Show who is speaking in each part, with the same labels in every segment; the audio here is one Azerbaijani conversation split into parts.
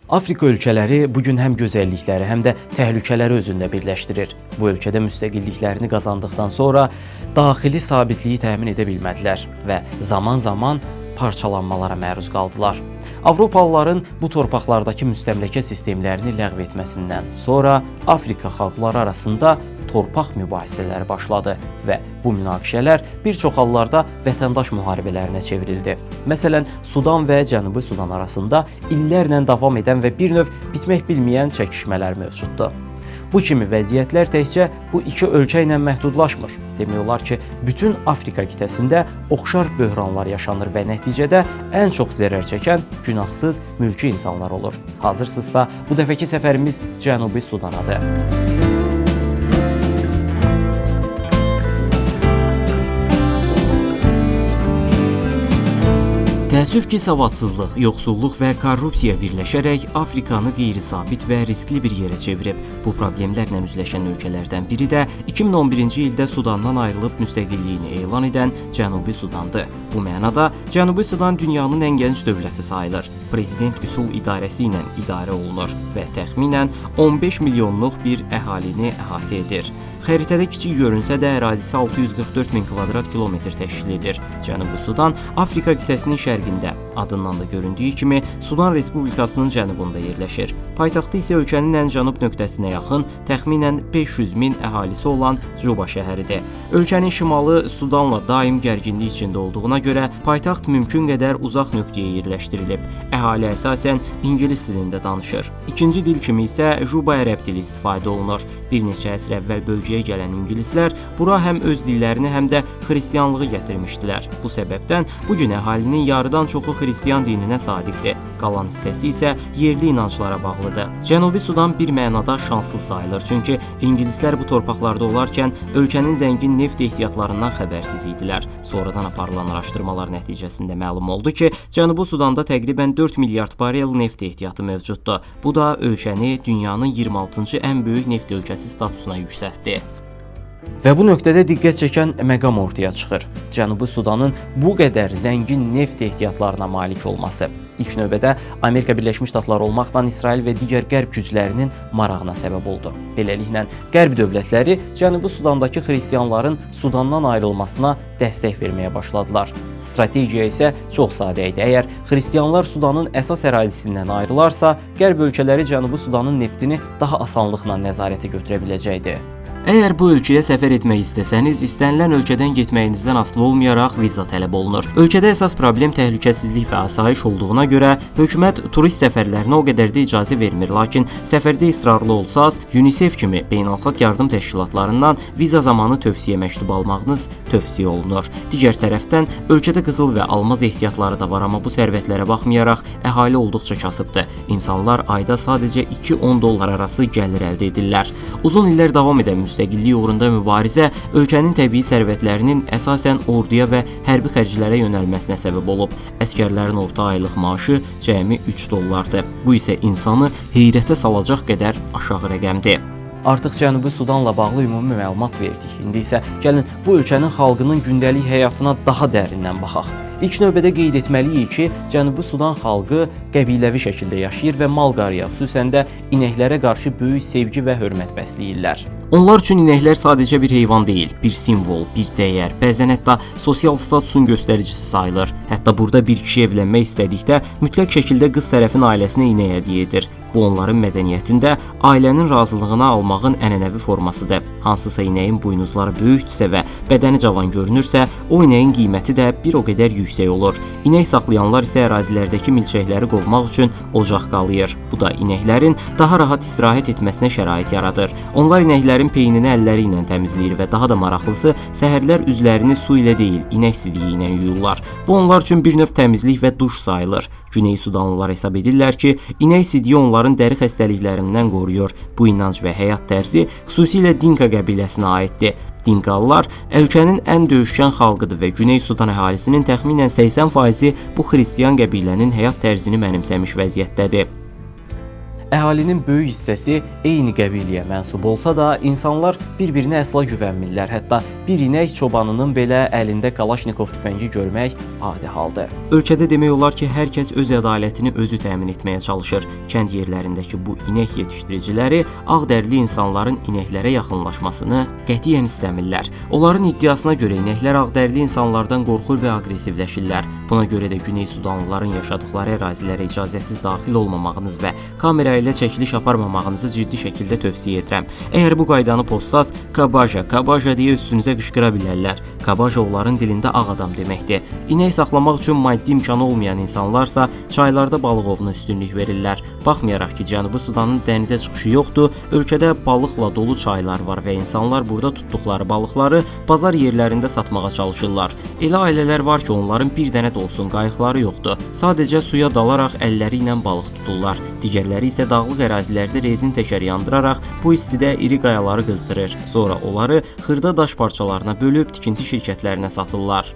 Speaker 1: Afrika ölkələri bugün həm gözəllikləri, həm də təhlükələri özündə birləşdirir. Bu ölkədə müstəqilliklərini qazandıqdan sonra daxili sabitliyi təmin edə bilmədilər və zaman-zaman parçalanmalara məruz qaldılar. Avropalıların bu torpaqlardakı müstəmləkə sistemlərini ləğv etməsindən sonra Afrika xalqları arasında torpaq mübahisələri başladı və bu münaqişələr bir çox hallarda vətəndaş müharibələrinə çevrildi. Məsələn, Sudan və Cənubi Sudan arasında illərlə davam edən və bir növ bitmək bilməyən çəkişmələr mövcuddur. Bu kimi vəziyyətlər təkcə bu iki ölkə ilə məhdudlaşmır. Demək olar ki, bütün Afrika qitəsində oxşar böhranlar yaşanır və nəticədə ən çox zərər çəkən günahsız mülki insanlar olur. Hazırsınızsa, bu dəfəki səfərimiz Cənubi Sudanadır. Təəssüf ki, savadsızlıq, yoxsulluq və korrupsiya birləşərək Afrikanı qeyri-sabit və riskli bir yerə çevirib. Bu problemlərlə üzləşən ölkələrdən biri də 2011-ci ildə Sudandan ayrılıb müstəqilliyini elan edən Cənubi Sudandır. Bu mənada Cənubi Sudan dünyanın ən gənc dövləti sayılır. Prezident üsul idarəsi ilə idarə olunur və təxminən 15 milyonluq bir əhalini əhatə edir. Xəritədə kiçik görünsə də ərazisi 644 min kvadrat kilometr təşkil edir. Cənubi Sudan Afrika qitəsinin şərqində, adından da göründüyü kimi Sudan Respublikasının cənubunda yerləşir. Paytaxtı isə ölkənin ən cənub nöqtəsinə yaxın, təxminən 500 min əhalisi olan Juba şəhəridir. Ölkənin şimalı Sudanla daim gərginlik içində olduğuna görə paytaxt mümkün qədər uzaq nöqtəyə yerləşdirilib. Əhali əsasən ingilis dilində danışır. İkinci dil kimi isə Juba ərəb dili istifadə olunur. Bir neçə əsr əvvəl bölgəyə gələn ingilislər bura həm öz dillərini, həm də xristianlığı gətirmişdilər. Bu səbəbdən bugün əhalinin yarıdan çoxu xristian dininə sadiqdir. Qalan hissəsi isə yerli inanclara bağlıdır. Cənubi Sudan bir mənada şanslı sayılır, çünki ingilislər bu torpaqlarda olarkən ölkənin zəngin neft ehtiyatlarından xəbərsiz idilər. Sonradan aparılan araşdırmalar nəticəsində məlum oldu ki, Cənubi Sudanda təqribən 4 milyard barel neft ehtiyatı mövcuddur. Bu da ölkəni dünyanın 26-cı ən böyük neft ölkəsi statusuna yüksəltdi. Və bu nöqtədə diqqət çəkən məqam ortaya çıxır. Cənubi Sudanın bu qədər zəngin neft ehtiyatlarına malik olması ilk növbədə Amerika Birləşmiş Ştatları olmaqla İsrail və digər qərb güclərinin marağına səbəb oldu. Beləliklə, qərb dövlətləri Cənubi Sudandakı xristianların Sudandan ayrılmasına dəstək verməyə başladılar. Strategiya isə çox sadə idi. Əgər xristianlar Sudanın əsas ərazisindən ayrılarsa, qərb ölkələri Cənubi Sudanın neftini daha asanlıqla nəzarətə götürə biləcəkdi. Əgər bu ölkəyə səfər etmək istəsəniz, istənilən ölkədən getməyinizdən asılı olmayaraq viza tələb olunur. Ölkədə əsas problem təhlükəsizlik və asayiş olduğuna görə hökumət turist səfərlərinə o qədər də icazə vermir, lakin səfərdə israrlı olsaz, UNICEF kimi beynəlxalq yardım təşkilatlarından viza zamanı tövsiyə məktubu almağınız tövsiyə olunur. Digər tərəfdən, ölkədə qızıl və almaz ehtiyatları da var, amma bu sərvətlərə baxmayaraq əhali olduqca kasıbdır. İnsanlar ayda sadəcə 2-10 dollar arası gəlir əldə edirlər. Uzun illər davam edən müstəqillik uğrunda mübarizə ölkənin təbii sərvətlərinin əsasən orduya və hərbi xərclərə yönəlməsinə səbəb olub. Əskərlərin orta aylıq maaşı cəmi 3 dollardır. Bu isə insanı heyrətə salacaq qədər aşağı rəqəmdir. Artıq Cənubi Sudanla bağlı ümumi məlumat verdik. İndi isə gəlin bu ölkənin xalqının gündəlik həyatına daha dərindən baxaq. İlk növbədə qeyd etməliyik ki, Cənubi Sudan xalqı qəbiləvi şəkildə yaşayır və mal-qarıya, xüsusən də inəklərə qarşı böyük sevgi və hörmət bəsləyirlər. Onlar üçün inəklər sadəcə bir heyvan deyil, bir simvol, bir dəyər, bəzən hətta sosial statusun göstəricisi sayılır. Hətta burada bir kişi evlənmək istədikdə mütləq şəkildə qız tərəfin ailəsinə inək hədiyyə edir. Bu onların mədəniyyətində ailənin razılığını almağın ənənəvi formasıdır. Hansısa inəyin buynuzları böyükdürsə və bədəni cavan görünürsə, o inəyin qiyməti də bir o qədər yüksək olur. İnək saxlayanlar isə ərazilərdəki milçəkləri qovmaq üçün ocaq qalayır. Bu da inəklərin daha rahat istirahət etməsinə şərait yaradır. Onlar inəklərin peynini əlləri ilə təmizləyir və daha da maraqlısı, səhərlər üzlərini su ilə deyil, inək sidiyi ilə yuyurlar. Bu onlar üçün bir növ təmizlik və duş sayılır. Güney Sudanlılar hesab edirlər ki, inək sidiyi onların dəri xəstəliklərindən qoruyur. Bu inanc və həyat tərzi xüsusilə Dinka qəbiləsinə aiddir. Dinkalılar ölkənin ən döyüşkən xalqıdır və Güney Sudan əhalisinin təxminən 80% bu xristian qəbilənin həyat tərzini mənimsəmiş vəziyyətdədir. Əhalinin böyük hissəsi eyni qəbiləyə mənsub olsa da, insanlar bir-birinə əsla güvənmirlər. Hətta bir inək çobanının belə əlində Kalaşnikov tüfəngi görmək adi haldır. Ölkədə demək olar ki, hər kəs öz ədalətini özü təmin etməyə çalışır. Kənd yerlərindəki bu inək yetişdiriciləri ağdərli insanların inəklərə yaxınlaşmasını qətiyyən istəmirlər. Onların iddiasına görə inəklər ağdərli insanlardan qorxur və aqressivləşirlər. Buna görə də Güney Sudanlıların yaşadıkları ərazilərə icazəsiz daxil olmamağınız və kamera ilə çəkiliş aparmamağınızı ciddi şəkildə tövsiyə edirəm. Əgər bu qaydanı pozsaz, kabaja deyə üstünüzə qışqıra bilərlər. Kabaja onların dilində ağ adam deməkdir. İnək saxlamaq üçün maddi imkanı olmayan insanlarsa çaylarda balıq ovuna üstünlük verirlər. Baxmayaraq ki, Cənubi Sudanın dənizə çıxışı yoxdur, ölkədə balıqla dolu çaylar var və insanlar burada tutduqları balıqları bazar yerlərində satmağa çalışırlar. Elə ailələr var ki, onların bir dənə də olsun qayıqları yoxdur. Sadəcə suya dalaraq əlləri ilə balıq tuturlar. Digərləri isə dağlıq ərazilərdə rezin təkər yandıraraq bu istidə iri qayaları qızdırır. Sonra onları xırda daş parçalarına bölüb tikinti şirkətlərinə satırlar.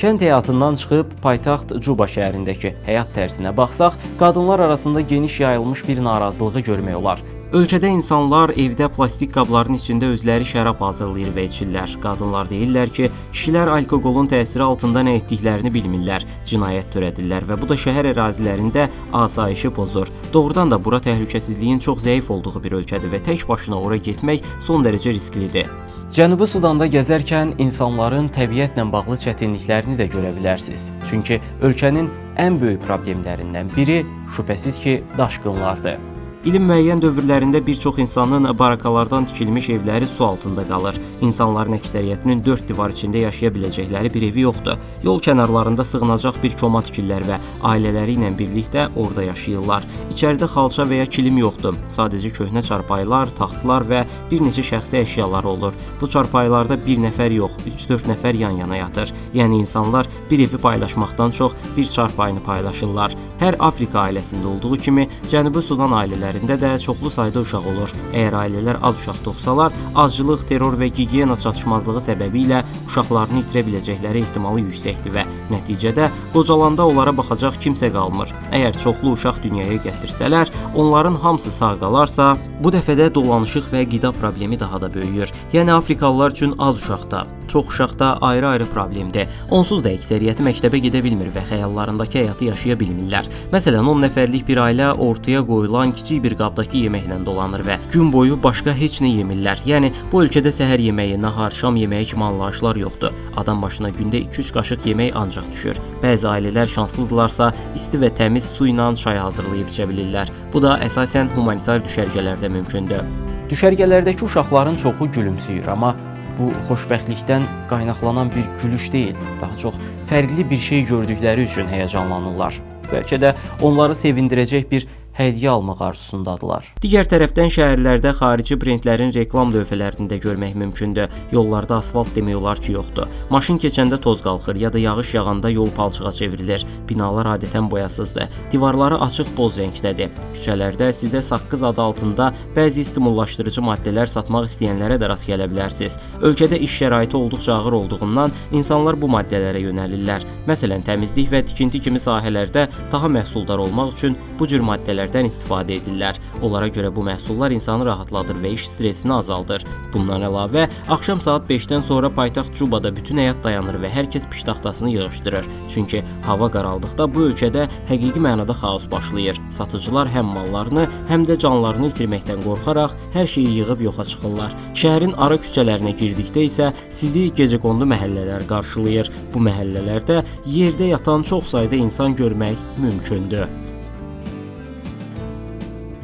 Speaker 1: Kənd həyatından çıxıb paytaxt Juba şəhərindəki həyat tərzinə baxsaq, qadınlar arasında geniş yayılmış bir narazılığı görmək olar. Ölkədə insanlar evdə plastik qabların içində özləri şərab hazırlayır və içirlər. Qadınlar deyirlər ki, kişilər alkoqolun təsiri altında nə etdiklərini bilmirlər, cinayət törədirlər və bu da şəhər ərazilərində asayişi pozur. Doğrudan da bura təhlükəsizliyin çox zəif olduğu bir ölkədir və tək başına ora getmək son dərəcə risklidir. Cənubi Sudanda gəzərkən insanların təbiətlə bağlı çətinliklərini də görə bilərsiniz. Çünki ölkənin ən böyük problemlərindən biri şübhəsiz ki, daşqınlardır. İlin müəyyən dövrlərində bir çox insanın barakalardan tikilmiş evləri su altında qalır. İnsanların əksəriyyətinin 4 divar içində yaşaya biləcəkləri bir evi yoxdur. Yol kənarlarında sığınacaq bir koma tikirlər və ailələri ilə birlikdə orada yaşayırlar. İçəridə xalça və ya kilim yoxdur. Sadəcə köhnə çarpayılar, taxtlar və bir neçə şəxsi əşyalar olur. Bu çarpayılarda bir nəfər yox, 3-4 nəfər yan-yana yatır. Yəni insanlar bir evi paylaşmaqdan çox bir çarpayını paylaşırlar. Hər Afrika ailəsində olduğu kimi Cənubi Sudan ailələri də çoxlu sayda uşaq olur. Əgər ailələr az uşaq doğsalar, aclıq, terror və gigiyena çatışmazlığı səbəbilə uşaqlarını itirə biləcəkləri ehtimalı yüksəkdir və nəticədə qocalanda onlara baxacaq kimsə qalmır. Əgər çoxlu uşaq dünyaya gətirsələr, onların hamısı sağ qalarsa, bu dəfədə dolanışıq və qida problemi daha da böyüyür. Yəni Afrikalılar üçün az uşaqda, çox uşaqda ayrı-ayrı problemdir. Onsuz da əksəriyyəti məktəbə gedə bilmir və xəyallarındakı həyatı yaşaya bilmirlər. Məsələn, 10 nəfərlik bir ailə ortaya qoyulan kiçik bir qabdakı yeməklə dolanır və gün boyu başqa heç nə yemirlər. Yəni bu ölkədə səhər yeməyi, nahar, şam yeməyi kimi anlayışlar yoxdur. Adam başına gündə 2-3 qaşıq yemək ancaq düşür. Bəzi ailələr şanslıdırlarsa isti və təmiz su ilə çay hazırlayıb içə bilirlər. Bu da əsasən humanitar düşərgələrdə mümkündür. Düşərgələrdəki uşaqların çoxu gülümsüyür, amma bu xoşbəxtlikdən qaynaqlanan bir gülüş deyil, daha çox fərqli bir şey gördükləri üçün həyəcanlanırlar. Bəlkə də onları sevindirəcək bir hədiyyə almaq arzusundadılar. Digər tərəfdən şəhərlərdə xarici brendlərin reklam lövhələrini də görmək mümkündür. Yollarda asfalt demək olar ki, yoxdur. Maşın keçəndə toz qalxır ya da yağış yağanda yol palçığa çevrilir. Binalar adətən boyasızdır. Divarları açıq boz rəngdədir. Küçələrdə sizə saqqız adı altında bəzi stimullaşdırıcı maddələr satmaq istəyənlərə də rast gələ bilərsiniz. Ölkədə iş şəraiti olduqca ağır olduğundan insanlar bu maddələrə yönəlirlər. Məsələn, təmizlik və tikinti kimi sahələrdə daha məhsuldar olmaq üçün bu cür maddələrdən istifadə edirlər. Onlara görə bu məhsullar insanı rahatladır və iş stressini azaldır. Bundan əlavə, axşam saat 5-dən sonra paytaxt Cubada bütün həyat dayanır və hər kəs piştaxtasını yığışdırır. Çünki hava qaraldıqda bu ölkədə həqiqi mənada xaos başlayır. Satıcılar həm mallarını, həm də canlarını itirməkdən qorxaraq hər şeyi yığıb yoxa çıxırlar. Şəhərin ara küçələrinə girdikdə isə sizi gecəqondu məhəllələr qarşılayır. Bu məhəllələrdə yerdə yatan çox sayda insan görmək mümkündür.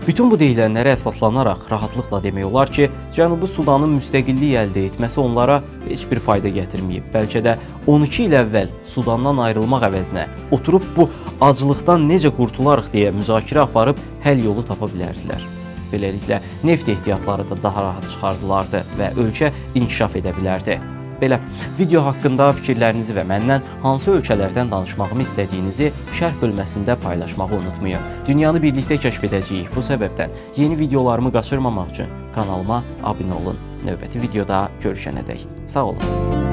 Speaker 1: Bütün bu deyilənlərə əsaslanaraq rahatlıqla demək olar ki, Cənubi Sudanın müstəqillik əldə etməsi onlara heç bir fayda gətirməyib. Bəlkə də 12 il əvvəl Sudandan ayrılmaq əvəzinə oturub bu aclıqdan necə qurtularıq deyə müzakirə aparıb həll yolu tapa bilərdilər. Beləliklə, neft ehtiyatları da daha rahat çıxardılardı və ölkə inkişaf edə bilərdi. Belə, video haqqında fikirlərinizi və məndən hansı ölkələrdən danışmağımı istədiyinizi şərh bölməsində paylaşmağı unutmayın. Dünyanı birlikdə kəşf edəcəyik. Bu səbəbdən yeni videolarımı qaçırmamaq üçün kanalıma abunə olun. Növbəti videoda görüşənədək. Sağ olun.